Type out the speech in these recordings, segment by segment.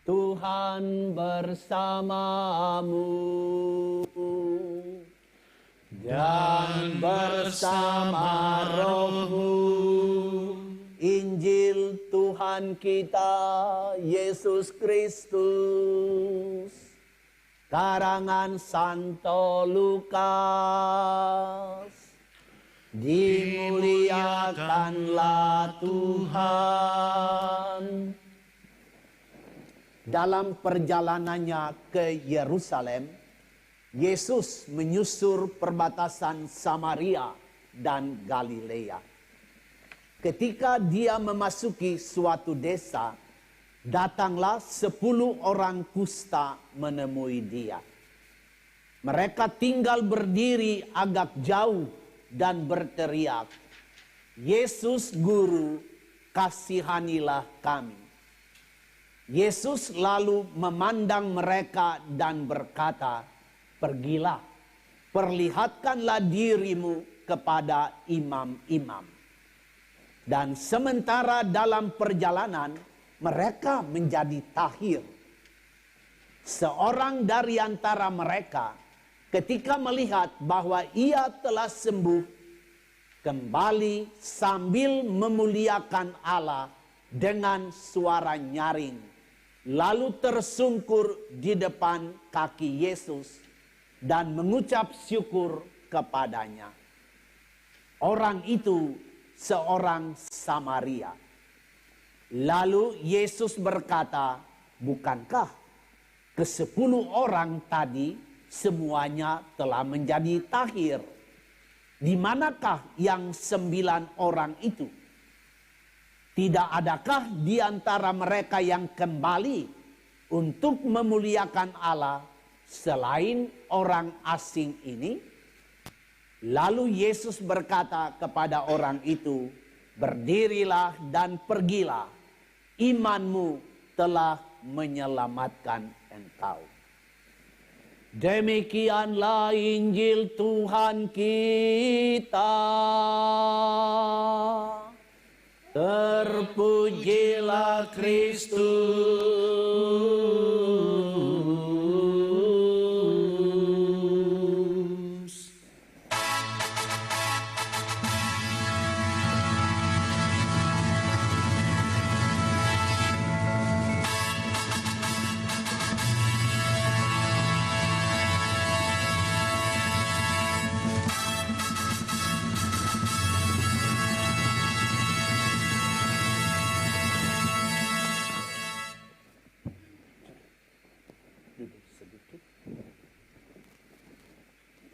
Tuhan bersamamu dan bersama rohmu. Injil Tuhan kita Yesus Kristus karangan Santo Lukas. Dimuliakanlah Tuhan. Dalam perjalanannya ke Yerusalem, Yesus menyusur perbatasan Samaria dan Galilea. Ketika dia memasuki suatu desa, datanglah 10 orang kusta menemui dia. Mereka tinggal berdiri agak jauh dan berteriak, "Yesus Guru, kasihanilah kami." Yesus lalu memandang mereka dan berkata, "Pergilah, perlihatkanlah dirimu kepada imam-imam." Dan sementara dalam perjalanan, mereka menjadi tahir. Seorang dari antara mereka, ketika melihat bahwa ia telah sembuh, kembali sambil memuliakan Allah dengan suara nyaring, lalu tersungkur di depan kaki Yesus dan mengucap syukur kepadanya. Orang itu seorang Samaria. Lalu Yesus berkata, "Bukankah ke-10 orang tadi semuanya telah menjadi tahir? Di manakah yang 9 orang itu? Tidak adakah di antara mereka yang kembali untuk memuliakan Allah selain orang asing ini?" Lalu Yesus berkata kepada orang itu, "Berdirilah dan pergilah, imanmu telah menyelamatkan engkau." Demikianlah Injil Tuhan kita. Terpujilah Kristus.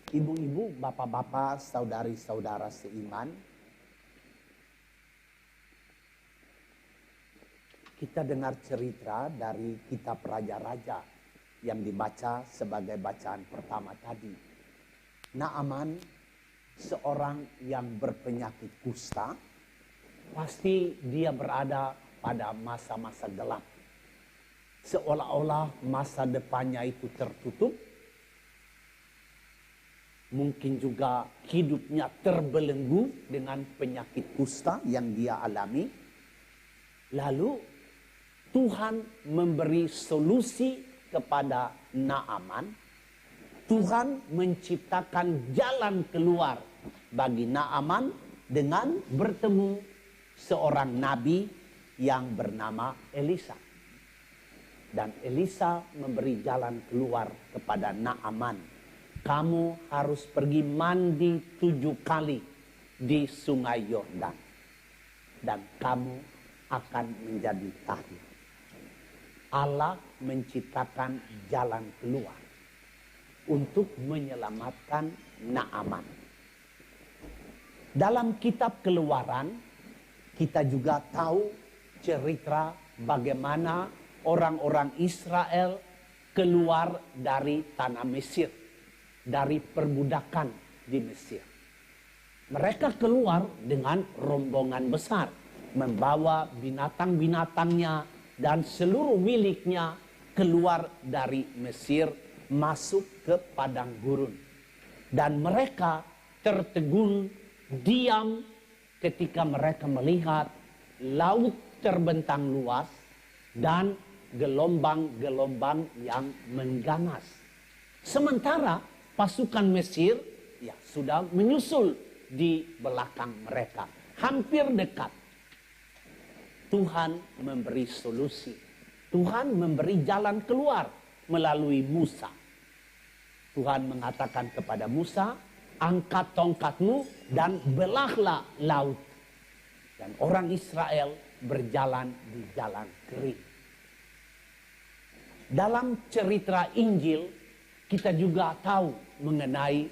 Ibu-ibu, bapak-bapak, saudari-saudara seiman, kita dengar cerita dari kitab Raja-Raja yang dibaca sebagai bacaan pertama tadi. Naaman, seorang yang berpenyakit kusta, pasti dia berada pada masa-masa gelap. Seolah-olah masa depannya itu tertutup. Mungkin juga hidupnya terbelenggu dengan penyakit kusta yang dia alami. Lalu Tuhan memberi solusi kepada Naaman. Tuhan menciptakan jalan keluar bagi Naaman dengan bertemu seorang nabi yang bernama Elisa. Dan Elisa memberi jalan keluar kepada Naaman. "Kamu harus pergi mandi 7 kali di sungai Yordan. Dan kamu akan menjadi tahir." Allah menciptakan jalan keluar untuk menyelamatkan Naaman. Dalam kitab Keluaran, kita juga tahu cerita bagaimana orang-orang Israel keluar dari tanah Mesir, dari perbudakan di Mesir. Mereka keluar dengan rombongan besar, membawa binatang-binatangnya dan seluruh miliknya keluar dari Mesir, masuk ke padang gurun. Dan mereka tertegun, diam ketika mereka melihat laut terbentang luas dan gelombang-gelombang yang mengganas. Sementara pasukan Mesir ya sudah menyusul di belakang mereka, hampir dekat. Tuhan memberi solusi. Tuhan memberi jalan keluar melalui Musa. Tuhan mengatakan kepada Musa, angkat tongkatmu dan belahlah laut. Dan orang Israel berjalan di jalan kering. Dalam cerita Injil, kita juga tahu mengenai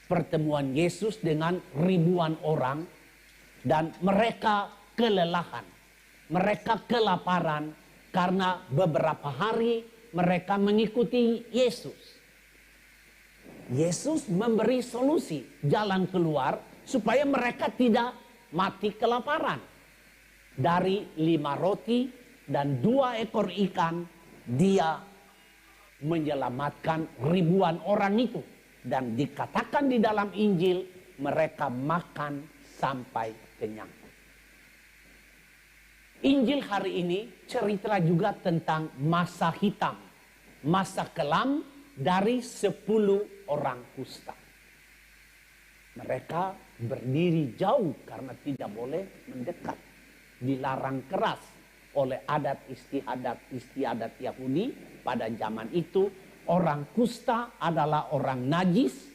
pertemuan Yesus dengan ribuan orang. Dan mereka kelelahan. Mereka kelaparan karena beberapa hari mereka mengikuti Yesus. Yesus memberi solusi, jalan keluar supaya mereka tidak mati kelaparan. Dari 5 roti dan 2 ekor ikan, dia menyelamatkan ribuan orang itu. Dan dikatakan di dalam Injil, mereka makan sampai kenyang. Injil hari ini cerita juga tentang masa hitam, masa kelam dari 10 orang kusta. Mereka berdiri jauh karena tidak boleh mendekat. Dilarang keras oleh adat istiadat Yahudi pada zaman itu. Orang kusta adalah orang najis,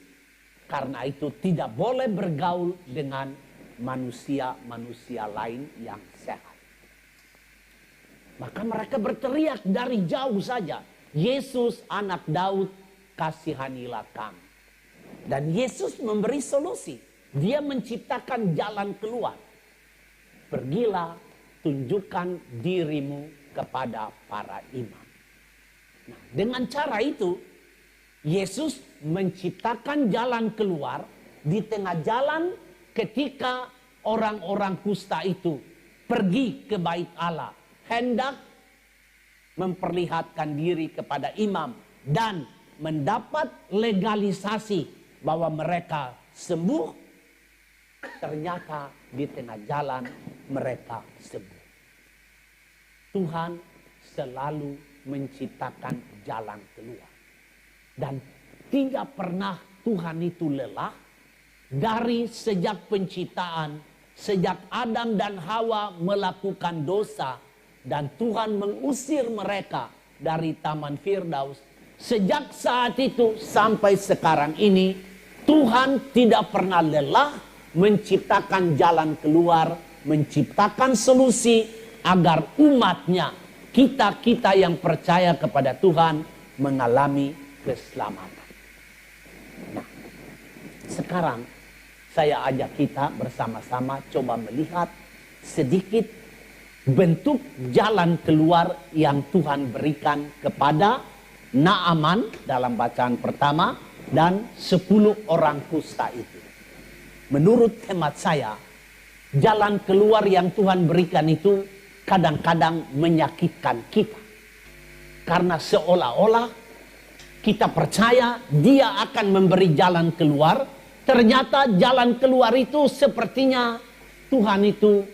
karena itu tidak boleh bergaul dengan manusia-manusia lain yang sehat. Maka mereka berteriak dari jauh saja, Yesus anak Daud, kasihanilah kami. Dan Yesus memberi solusi. Dia menciptakan jalan keluar. Pergilah, tunjukkan dirimu kepada para imam. Nah, dengan cara itu, Yesus menciptakan jalan keluar di tengah jalan ketika orang-orang kusta itu pergi ke bait Allah. Hendak memperlihatkan diri kepada imam dan mendapat legalisasi bahwa mereka sembuh. Ternyata di tengah jalan mereka sembuh. Tuhan selalu menciptakan jalan keluar. Dan tidak pernah Tuhan itu lelah dari sejak penciptaan, sejak Adam dan Hawa melakukan dosa. Dan Tuhan mengusir mereka dari Taman Firdaus. Sejak saat itu sampai sekarang ini, Tuhan tidak pernah lelah menciptakan jalan keluar, menciptakan solusi agar umatnya, kita-kita yang percaya kepada Tuhan, mengalami keselamatan. Nah, sekarang saya ajak kita bersama-sama coba melihat sedikit bentuk jalan keluar yang Tuhan berikan kepada Naaman dalam bacaan pertama dan 10 orang kusta itu. Menurut hemat saya, jalan keluar yang Tuhan berikan itu kadang-kadang menyakitkan kita. Karena seolah-olah kita percaya Dia akan memberi jalan keluar, ternyata jalan keluar itu sepertinya Tuhan itu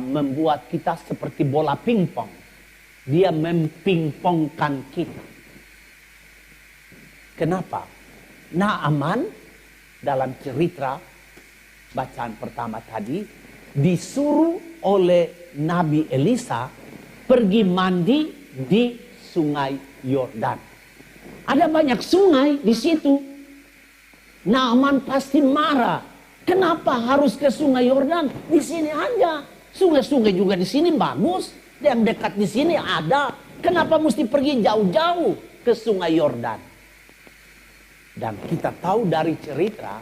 membuat kita seperti bola pingpong. Dia mempingpongkan kita. Kenapa? Naaman dalam cerita bacaan pertama tadi disuruh oleh Nabi Elisa pergi mandi di Sungai Yordan. Ada banyak sungai di situ. Naaman pasti marah. Kenapa harus ke Sungai Yordan? Di sini aja. Sungai-sungai juga di sini bagus. Yang dekat di sini ada. Kenapa mesti pergi jauh-jauh ke Sungai Yordan? Dan kita tahu dari cerita,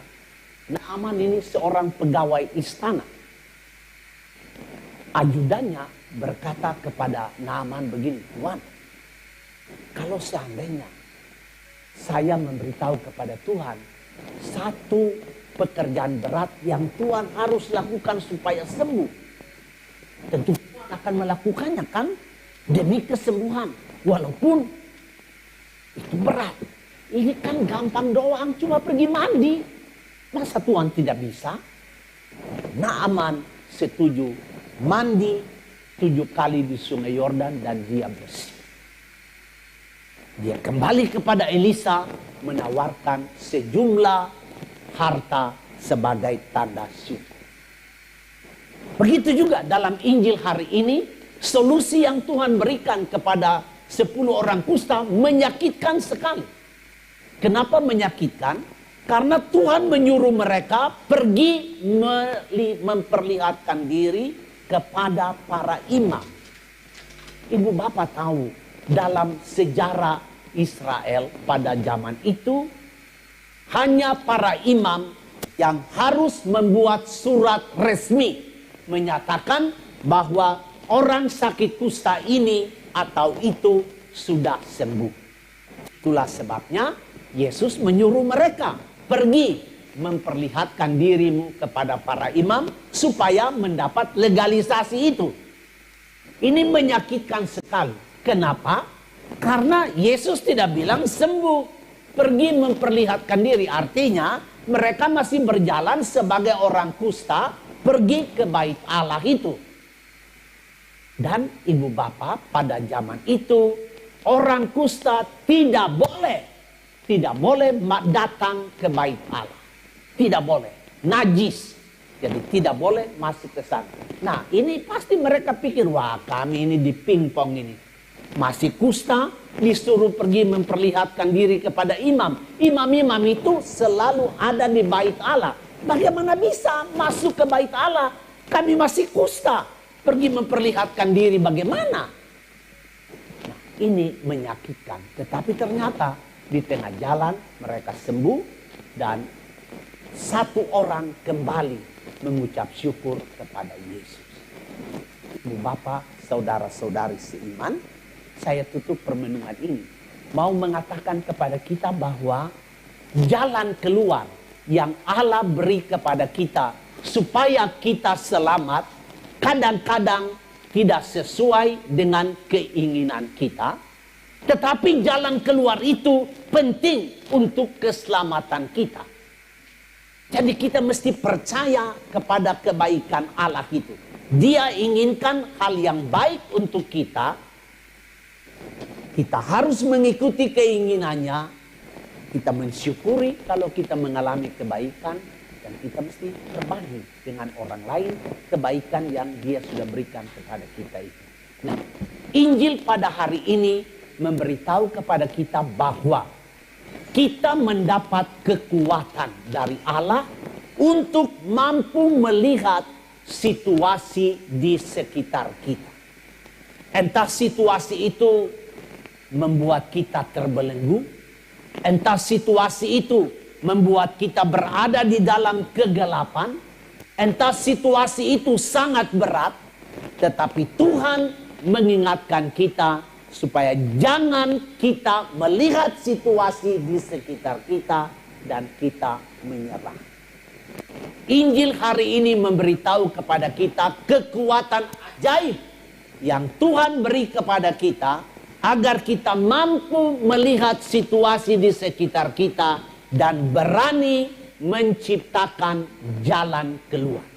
Naaman ini seorang pegawai istana. Ajudannya berkata kepada Naaman begini, Tuan, kalau seandainya saya memberitahu kepada Tuhan satu pekerjaan berat yang Tuhan harus lakukan supaya sembuh, tentu Tuhan akan melakukannya kan, demi kesembuhan. Walaupun itu berat. Ini kan gampang doang, cuma pergi mandi. Masa Tuhan tidak bisa? Naaman setuju mandi 7 kali di sungai Yordan dan dia bersih. Dia kembali kepada Elisa menawarkan sejumlah harta sebagai tanda syukur. Begitu juga dalam Injil hari ini, solusi yang Tuhan berikan kepada 10 orang kusta menyakitkan sekali. Kenapa menyakitkan? Karena Tuhan menyuruh mereka pergi memperlihatkan diri kepada para imam. Ibu bapak tahu, dalam sejarah Israel pada zaman itu, hanya para imam yang harus membuat surat resmi menyatakan bahwa orang sakit kusta ini atau itu sudah sembuh. Itulah sebabnya Yesus menyuruh mereka pergi memperlihatkan dirimu kepada para imam supaya mendapat legalisasi itu. Ini menyakitkan sekali. Kenapa? Karena Yesus tidak bilang sembuh, pergi memperlihatkan diri. Artinya mereka masih berjalan sebagai orang kusta pergi ke bait Allah itu. Dan ibu bapak, pada zaman itu orang kusta tidak boleh datang ke bait Allah. Tidak boleh, najis. Jadi tidak boleh masuk ke sana. Nah, ini pasti mereka pikir, wah kami ini di pingpong ini. Masih kusta, disuruh pergi memperlihatkan diri kepada imam. Imam-imam itu selalu ada di bait Allah. Bagaimana bisa masuk ke bait Allah? Kami masih kusta. Pergi memperlihatkan diri bagaimana? Nah, ini menyakitkan. Tetapi ternyata di tengah jalan mereka sembuh dan satu orang kembali mengucap syukur kepada Yesus. Ibu bapak, saudara-saudari seiman, saya tutup permenungan ini mau mengatakan kepada kita bahwa jalan keluar yang Allah beri kepada kita supaya kita selamat kadang-kadang tidak sesuai dengan keinginan kita, tetapi jalan keluar itu penting untuk keselamatan kita. Jadi kita mesti percaya kepada kebaikan Allah itu. Dia inginkan hal yang baik untuk kita. Kita harus mengikuti keinginannya. Kita mensyukuri kalau kita mengalami kebaikan. Dan kita mesti berbagi dengan orang lain kebaikan yang dia sudah berikan kepada kita itu. Nah, Injil pada hari ini memberitahu kepada kita bahwa kita mendapat kekuatan dari Allah untuk mampu melihat situasi di sekitar kita. Entah situasi itu membuat kita terbelenggu, entah situasi itu membuat kita berada di dalam kegelapan, entah situasi itu sangat berat, tetapi Tuhan mengingatkan kita supaya jangan kita melihat situasi di sekitar kita dan kita menyerah. Injil hari ini memberitahu kepada kita kekuatan ajaib yang Tuhan beri kepada kita agar kita mampu melihat situasi di sekitar kita dan berani menciptakan jalan keluar.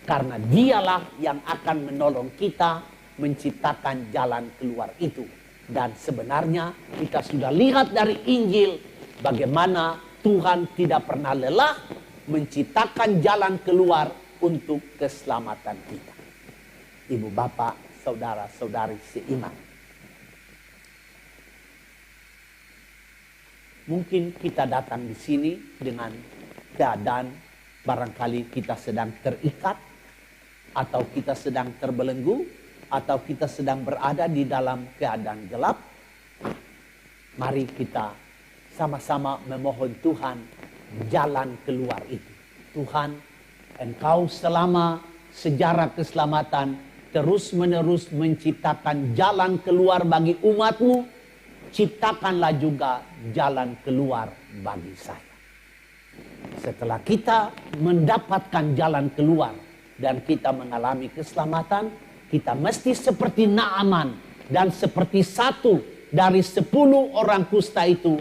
Karena dialah yang akan menolong kita menciptakan jalan keluar itu. Dan sebenarnya kita sudah lihat dari Injil bagaimana Tuhan tidak pernah lelah menciptakan jalan keluar untuk keselamatan kita. Ibu bapak, saudara-saudari seiman. Mungkin kita datang di sini dengan keadaan barangkali kita sedang terikat atau kita sedang terbelenggu atau kita sedang berada di dalam keadaan gelap. Mari kita sama-sama memohon Tuhan jalan keluar itu. Tuhan, Engkau selama sejarah keselamatan terus-menerus menciptakan jalan keluar bagi umat-Mu. Ciptakanlah juga jalan keluar bagi saya. Setelah kita mendapatkan jalan keluar dan kita mengalami keselamatan, kita mesti seperti Naaman dan seperti satu dari 10 orang kusta itu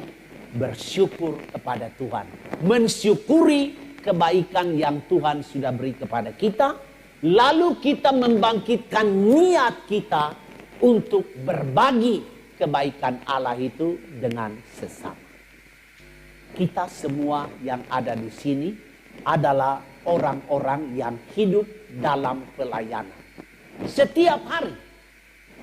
bersyukur kepada Tuhan. Mensyukuri kebaikan yang Tuhan sudah beri kepada kita Lalu kita membangkitkan niat kita untuk berbagi kebaikan Allah itu dengan sesama. Kita semua yang ada di sini adalah orang-orang yang hidup dalam pelayanan. Setiap hari,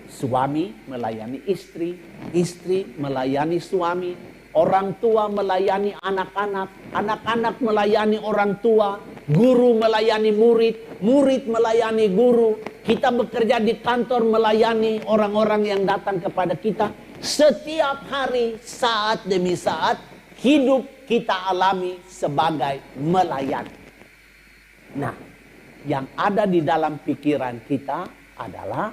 suami melayani istri, istri melayani suami, orang tua melayani anak-anak, anak-anak melayani orang tua, guru melayani murid, murid melayani guru. Kita bekerja di kantor melayani orang-orang yang datang kepada kita. Setiap hari, saat demi saat, hidup kita alami sebagai melayani. Nah, yang ada di dalam pikiran kita adalah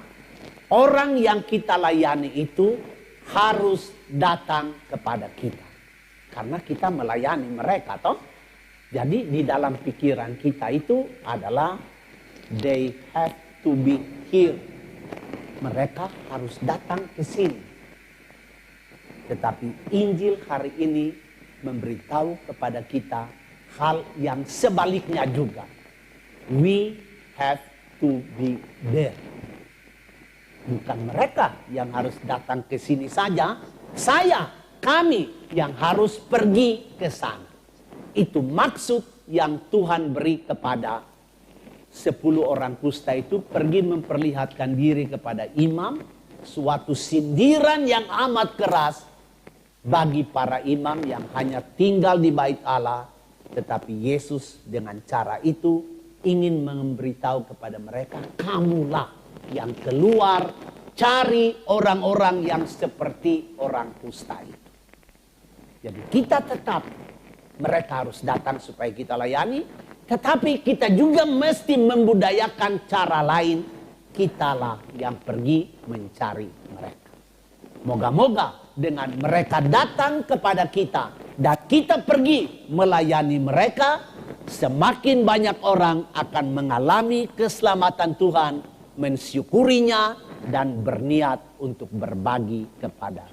orang yang kita layani itu harus datang kepada kita. Karena kita melayani mereka, toh. Jadi di dalam pikiran kita itu adalah they have to be here. Mereka harus datang ke sini. Tetapi Injil hari ini memberitahu kepada kita hal yang sebaliknya juga. We have to be there. Bukan mereka yang harus datang ke sini saja. Saya, kami yang harus pergi ke sana. Itu maksud yang Tuhan beri kepada 10 orang kusta itu. Pergi memperlihatkan diri kepada imam. Suatu sindiran yang amat keras bagi para imam yang hanya tinggal di bait Allah. Tetapi Yesus dengan cara itu ingin memberitahu kepada mereka, kamulah yang keluar cari orang-orang yang seperti orang kusta itu. Jadi kita tetap, mereka harus datang supaya kita layani, tetapi kita juga mesti membudayakan cara lain. Kitalah yang pergi mencari mereka. Moga-moga dengan mereka datang kepada kita dan kita pergi melayani mereka, semakin banyak orang akan mengalami keselamatan Tuhan, mensyukurinya dan berniat untuk berbagi kepada